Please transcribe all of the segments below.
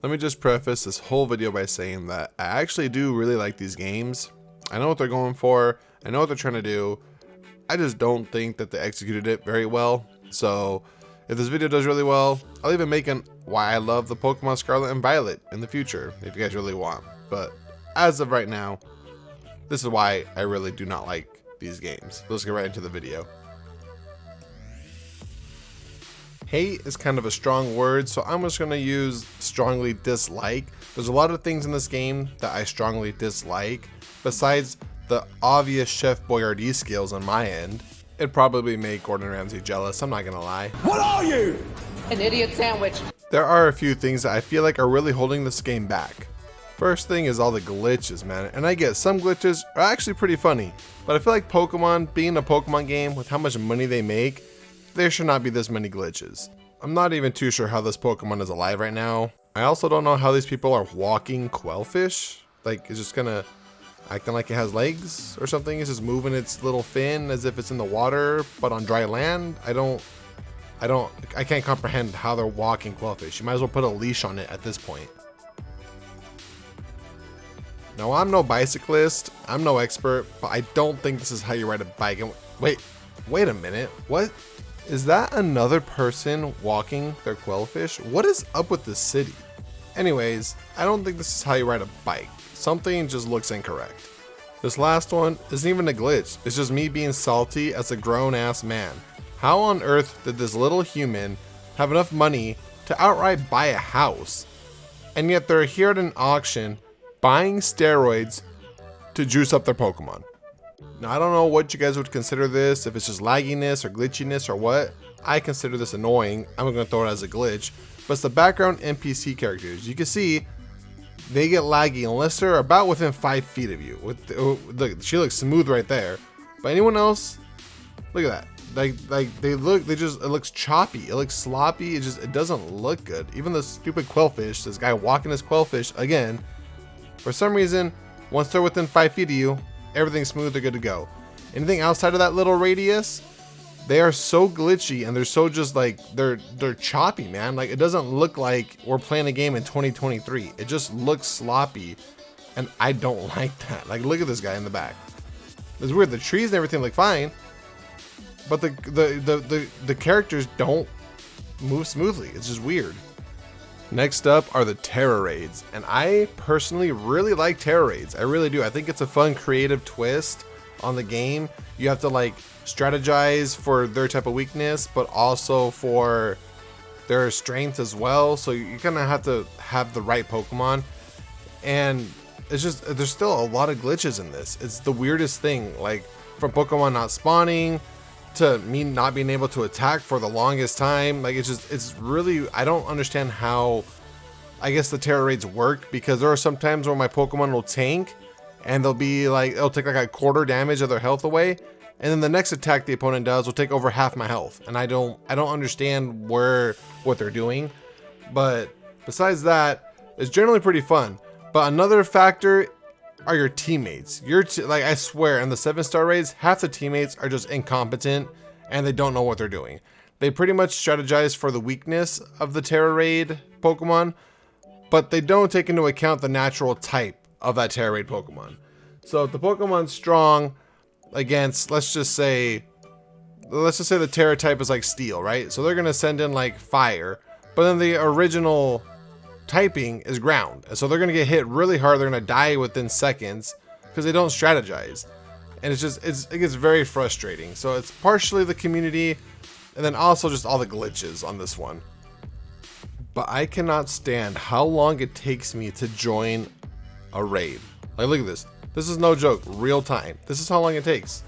Let me just preface this whole video by saying that I actually do really like these games. I know what they're going for, I know what they're trying to do. I just don't think that they executed it very well. So if this video does really well, I'll even make an why I love the Pokemon Scarlet and Violet in the future if you guys really want. But as of right now, this is why I really do not like these games. Let's get right into the video. Hate is kind of a strong word, so I'm just going to use strongly dislike. There's a lot of things in this game that I strongly dislike. Besides the obvious Chef Boyardee skills on my end, it'd probably make Gordon Ramsay jealous, I'm not going to lie. What are you? An idiot sandwich. There are a few things that I feel like are really holding this game back. First thing is all the glitches, man, and I get some glitches are actually pretty funny, but I feel like Pokemon, being a Pokemon game with how much money they make, there should not be this many glitches. I'm not even too sure how this Pokemon is alive right now. I also don't know how these people are walking Quellfish. Like, it's just gonna acting like it has legs or something. It's just moving its little fin as if it's in the water, but on dry land. I can't comprehend how they're walking Quellfish. You might as well put a leash on it at this point. Now, I'm no bicyclist, I'm no expert, but I don't think this is how you ride a bike. And wait a minute, what? Is that another person walking their Quellfish? What is up with this city? Anyways, I don't think this is how you ride a bike. Something just looks incorrect. This last one isn't even a glitch. It's just me being salty as a grown-ass man. How on earth did this little human have enough money to outright buy a house? And yet they're here at an auction buying steroids to juice up their Pokemon. Now, I don't know what you guys would consider this, if it's just lagginess or glitchiness or what. I consider this annoying. I'm going to throw it as a glitch. But it's the background NPC characters. You can see they get laggy unless they're about within 5 feet of you. Look, she looks smooth right there. But anyone else, look at that. It looks choppy. It looks sloppy. It doesn't look good. Even the stupid Quellfish, this guy walking his Quellfish again, for some reason, once they're within 5 feet of you, everything's smooth, they're good to go. Anything outside of that little radius, they are so glitchy and they're so just like, they're choppy, man. Like, it doesn't look like we're playing a game in 2023. It just looks sloppy and I don't like that. Like, look at this guy in the back. It's weird, the trees and everything look fine, but the characters don't move smoothly. It's just weird. Next up are the Terra Raids, and I personally really like Terra Raids. I really do. I think it's a fun creative twist on the game. You have to like strategize for their type of weakness, but also for their strength as well. So you kind of have to have the right Pokemon, and it's just, there's still a lot of glitches in this. It's the weirdest thing, like from Pokemon not spawning to me not being able to attack for the longest time. Like, it's really, I don't understand how, I guess, the Terra Raids work, because there are some times where my Pokemon will tank and they'll be like, it'll take like a quarter damage of their health away, and then the next attack the opponent does will take over half my health, and I don't understand what they're doing. But besides that, it's generally pretty fun. But another factor are your teammates. Like, I swear, in the 7-star raids, half the teammates are just incompetent and they don't know what they're doing. They pretty much strategize for the weakness of the Terra Raid Pokemon, but they don't take into account the natural type of that Terra Raid Pokemon. So if the Pokemon's strong against, let's just say the Terra type is like Steel, right? So they're gonna send in like Fire, but then the original typing is Ground, and so they're gonna get hit really hard. They're gonna die within seconds because they don't strategize, and it gets very frustrating. So it's partially the community, and then also just all the glitches on this one. But I cannot stand how long it takes me to join a raid. Like, look at this. This is no joke. Real time. This is how long it takes.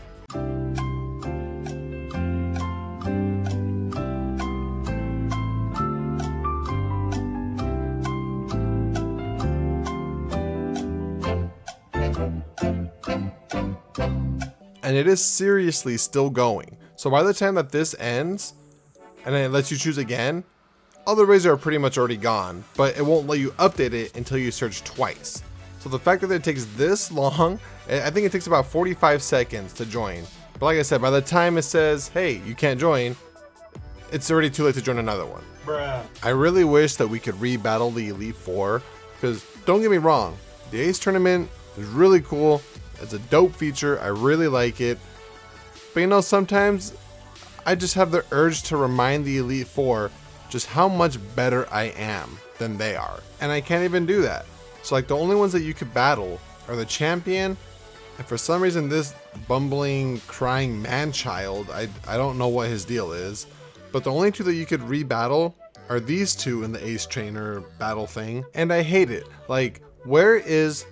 And it is seriously still going. So by the time that this ends, and then it lets you choose again, all the raids are pretty much already gone, but it won't let you update it until you search twice. So the fact that it takes this long, I think it takes about 45 seconds to join. But like I said, by the time it says, hey, you can't join, it's already too late to join another one. Bruh. I really wish that we could re-battle the Elite Four, because don't get me wrong, the Ace tournament is really cool. It's a dope feature. I really like it. But you know, sometimes I just have the urge to remind the Elite Four just how much better I am than they are. And I can't even do that. So like the only ones that you could battle are the champion, and for some reason this bumbling, crying man-child, I don't know what his deal is, but the only two that you could re-battle are these two in the Ace Trainer battle thing, and I hate it. Like, where is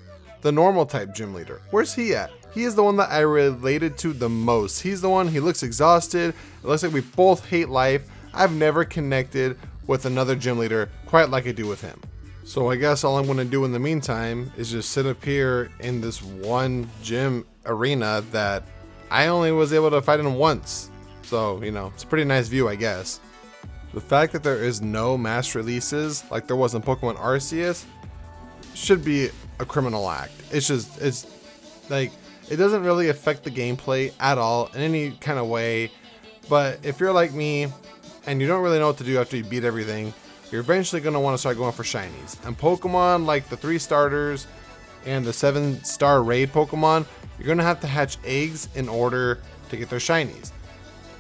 the normal type gym leader? Where's he at? He is the one that I related to the most. He's the one, he looks exhausted. It looks like we both hate life. I've never connected with another gym leader quite like I do with him. So I guess all I'm gonna do in the meantime is just sit up here in this one gym arena that I only was able to fight in once. So, you know, it's a pretty nice view, I guess. The fact that there is no mass releases like there was in Pokemon Arceus should be a criminal act. It's like, it doesn't really affect the gameplay at all in any kind of way. But if you're like me and you don't really know what to do after you beat everything, you're eventually going to want to start going for shinies. And Pokemon like the 3 starters and the 7-star raid Pokemon, you're going to have to hatch eggs in order to get their shinies.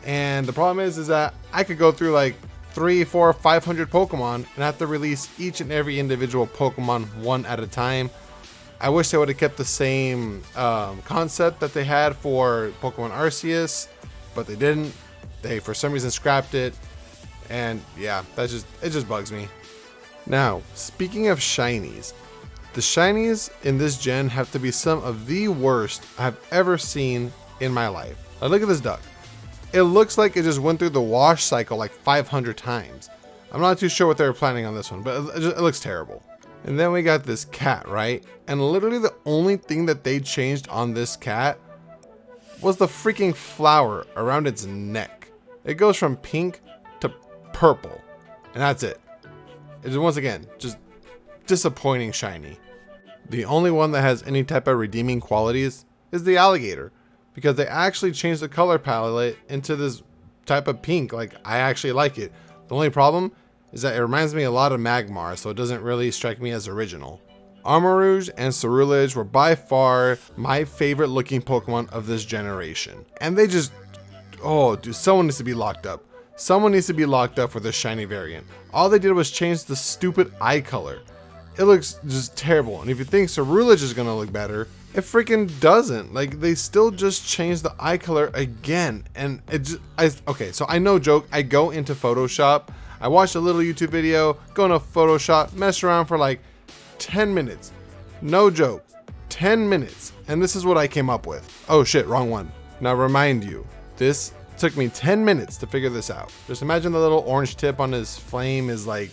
And the problem is that I could go through like 300, 400, 500 Pokemon and have to release each and every individual Pokemon one at a time. I wish they would have kept the same concept that they had for Pokemon Arceus, but they didn't. They for some reason scrapped it, and yeah, it just bugs me. Now, speaking of shinies, the shinies in this gen have to be some of the worst I've ever seen in my life. Like, look at this duck. It looks like it just went through the wash cycle like 500 times. I'm not too sure what they were planning on this one, but it looks terrible. And then we got this cat, right? And literally the only thing that they changed on this cat was the freaking flower around its neck. It goes from pink to purple, and that's it. It's once again just disappointing shiny. The only one that has any type of redeeming qualities is the alligator, because they actually changed the color palette into this type of pink. Like, I actually like it. The only problem is that it reminds me a lot of Magmar, so it doesn't really strike me as original. Armarouge and Ceruledge were by far my favorite looking Pokemon of this generation. And they just, oh dude, someone needs to be locked up. Someone needs to be locked up for this shiny variant. All they did was change the stupid eye color. It looks just terrible. And if you think Ceruledge is gonna look better, it freaking doesn't. Like, they still just changed the eye color again. And it just, okay, so I know joke, I go into Photoshop, I watch a little YouTube video, go into Photoshop, mess around for like 10 minutes. No joke, 10 minutes. And this is what I came up with. Oh shit, wrong one. Now remind you, this took me 10 minutes to figure this out. Just imagine the little orange tip on his flame is like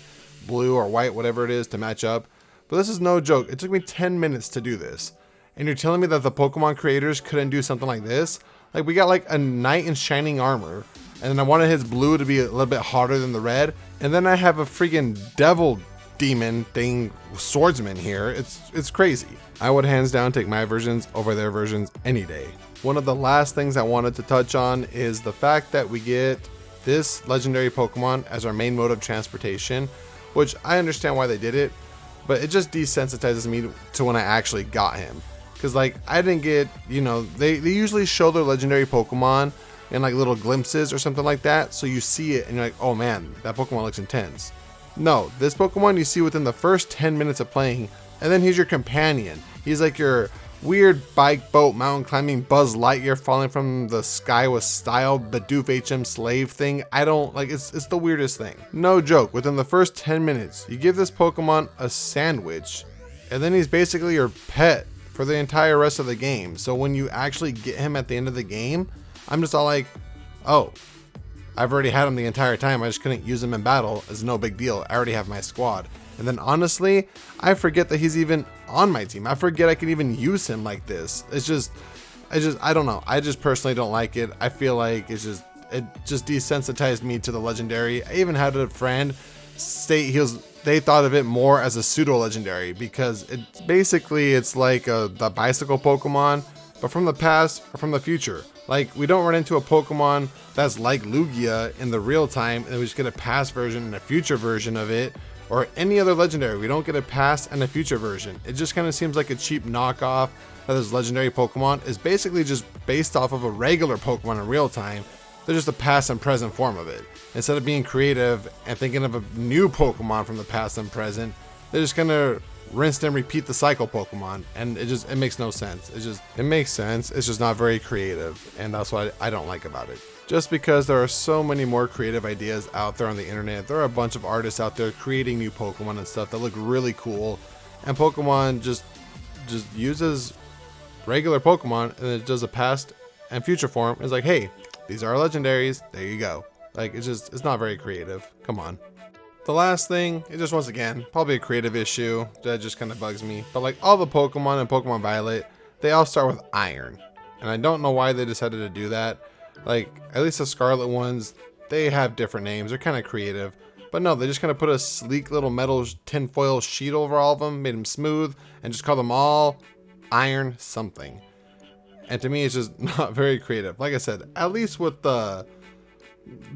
blue or white, whatever it is, to match up. But this is no joke. It took me 10 minutes to do this. And you're telling me that the Pokemon creators couldn't do something like this? Like, we got like a knight in shining armor, and then I wanted his blue to be a little bit hotter than the red, and then I have a freaking devil demon thing swordsman here. It's crazy. I would hands down take my versions over their versions any day. One of the last things I wanted to touch on is the fact that we get this legendary Pokemon as our main mode of transportation, which I understand why they did it, but it just desensitizes me to when I actually got him. Because like, I didn't get, you know, they usually show their legendary Pokemon in like little glimpses or something like that, so you see it and you're like, oh man, that Pokemon looks intense. No, this Pokemon you see within the first 10 minutes of playing, and then he's your companion. He's like your weird bike, boat, mountain climbing Buzz Lightyear falling from the sky with style, Bidoof HM slave thing. I don't like, it's the weirdest thing. No joke, within the first 10 minutes, you give this Pokemon a sandwich, and then he's basically your pet for the entire rest of the game. So when you actually get him at the end of the game, I'm just all like, oh, I've already had him the entire time. I just couldn't use him in battle. It's no big deal. I already have my squad. And then honestly, I forget that he's even on my team. I forget I can even use him like this. I don't know. I just personally don't like it. I feel like it just desensitized me to the legendary. I even had a friend state they thought of it more as a pseudo legendary, because it's like the bicycle Pokemon, but from the past or from the future. Like, we don't run into a Pokemon that's like Lugia in the real time and we just get a past version and a future version of it, or any other legendary. We don't get a past and a future version. It just kind of seems like a cheap knockoff that this legendary Pokemon is basically just based off of a regular Pokemon in real time. They're just a past and present form of it. Instead of being creative and thinking of a new Pokemon from the past and present, they're just gonna rinse and repeat the cycle Pokemon, and it makes no sense. It makes sense, it's just not very creative, and that's what I don't like about it. Just because there are so many more creative ideas out there on the internet, there are a bunch of artists out there creating new Pokemon and stuff that look really cool, and Pokemon just uses regular Pokemon and it does a past and future form. It's like, hey, these are our legendaries, there you go. Like, it's not very creative. Come on. The last thing, it just once again, probably a creative issue that just kind of bugs me, but like all the Pokemon in Pokemon Violet, they all start with iron. And I don't know why they decided to do that. Like, at least the Scarlet ones, they have different names, they're kind of creative. But no, they just kind of put a sleek little metal tinfoil sheet over all of them, made them smooth, and just call them all iron something. And to me, it's just not very creative. Like I said, at least with the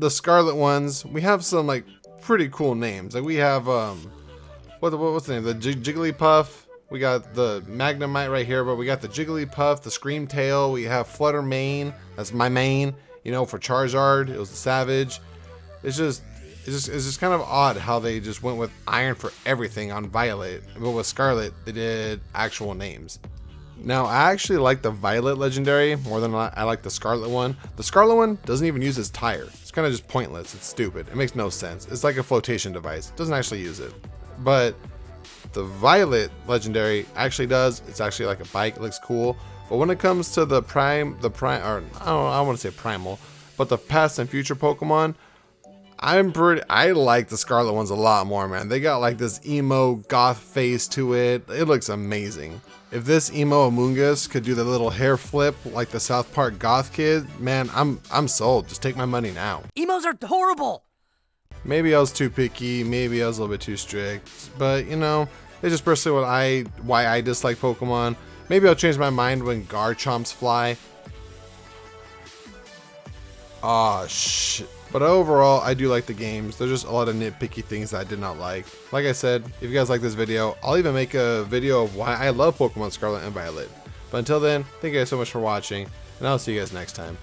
Scarlet ones, we have some like pretty cool names. Like we have what's the name? The Jigglypuff. We got the Magnemite right here, but we got the Jigglypuff, the Screamtail. We have Flutter Mane. That's my main. You know, for Charizard, it was the Savage. It's just kind of odd how they just went with iron for everything on Violet, but with Scarlet, they did actual names. Now, I actually like the Violet legendary more than I like the Scarlet one. The Scarlet one doesn't even use his tire. It's kind of just pointless. It's stupid. It makes no sense. It's like a flotation device. It doesn't actually use it. But the Violet legendary actually does. It's actually like a bike. It looks cool. But when it comes to the prime, or I don't want to say primal, but the past and future Pokemon, I like the Scarlet ones a lot more, man. They got like this emo goth face to it. It looks amazing. If this emo Amoonguss could do the little hair flip like the South Park goth kid, man, I'm sold. Just take my money now. Emos are horrible. Maybe I was too picky, maybe I was a little bit too strict, but you know, it's just personally why I dislike Pokemon. Maybe I'll change my mind when Garchomps fly. Aw, shit. But overall, I do like the games. There's just a lot of nitpicky things that I did not like. Like I said, if you guys like this video, I'll even make a video of why I love Pokemon Scarlet and Violet. But until then, thank you guys so much for watching, and I'll see you guys next time.